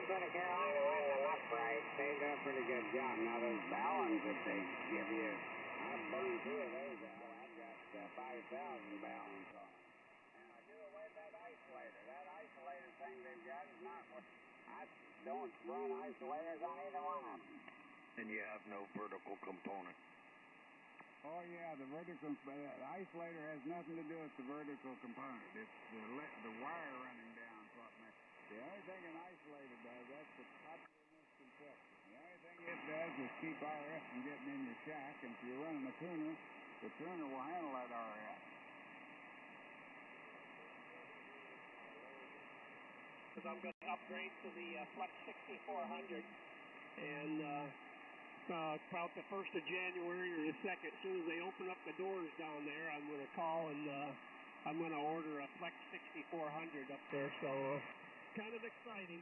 put a Carolina wind them upright. They do a pretty good job. Now, those balance that they give you, I've burned 2 of those out. I've got 5,000 balance on them. And I do away with that isolator. That isolator thing they've got is not what... I don't run isolators on either one of them. And you have no vertical component. Oh, yeah, the vertical... The isolator has nothing to do with the vertical component. It's the wire running down. The only thing an isolator does, that's the popular misconception. The only thing it does is keep RF from getting in your shack, and if you're running a tuner, the tuner will handle that RF. Because I'm going to upgrade to the Flex 6400, and about the 1st of January or the 2nd, as soon as they open up the doors down there, I'm going to call and I'm going to order a Flex 6400 up there, so kind of exciting.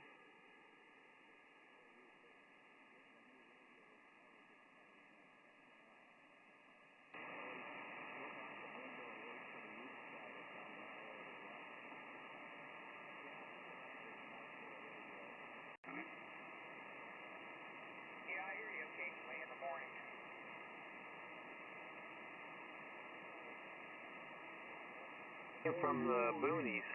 Yeah, I hear you occasionally in the morning. From the boonies.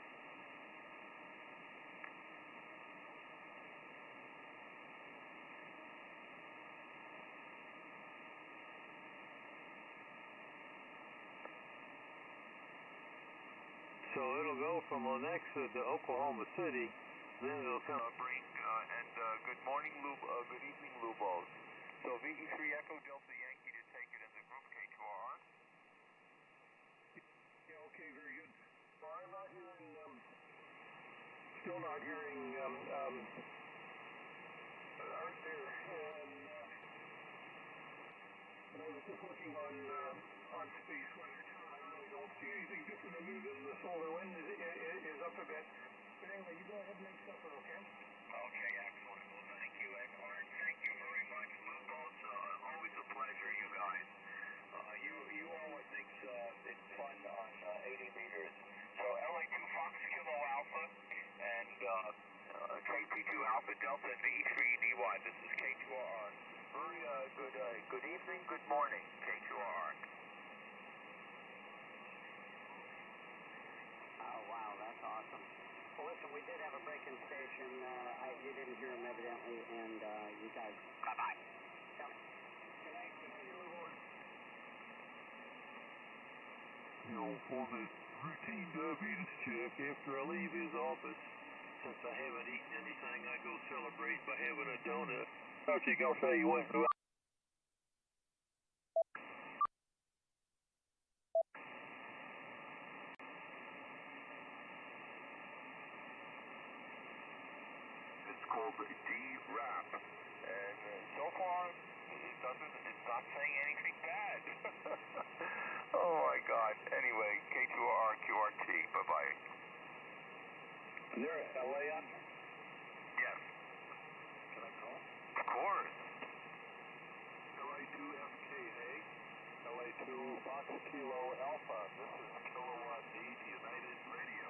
So it'll go from Lenexa to Oklahoma City, then it'll come Bring and good morning, good evening, Lubos. So VE3 Echo Delta Yankee to take it in the group K2R. Yeah, okay, very good. So I'm not hearing, still not hearing, Art there, and I was just looking on space weather too, and I really don't see anything different other than the solar wind is up a bit. But anyway, you go ahead and make supper, okay? Okay, excellent. Well, thank you, Art. Thank you very much, Lubos. Always a pleasure, you guys. You always think it's fun on 80 meters. So LA2 Fox Kilo Alpha and KT2 Alpha Delta and VE3DY. This is K2R. Very good evening, good morning, K2R. Oh, wow, that's awesome. Well, listen, we did have a break-in station. You didn't hear him, evidently, and you guys... Bye-bye. Good night. For the routine diabetes check after I leave his office, since I haven't eaten anything, I go celebrate by having a donut. Okay, go say you went to... It's called D-Rap, and so far it's not saying anything bad. Oh my God. Anyway, K2R QRT. Bye bye. Is there a LA on? Yes. Can I call? Of course. LA2FKA, LA2 Fox Kilo Alpha. This is Kilowatt D United Radio.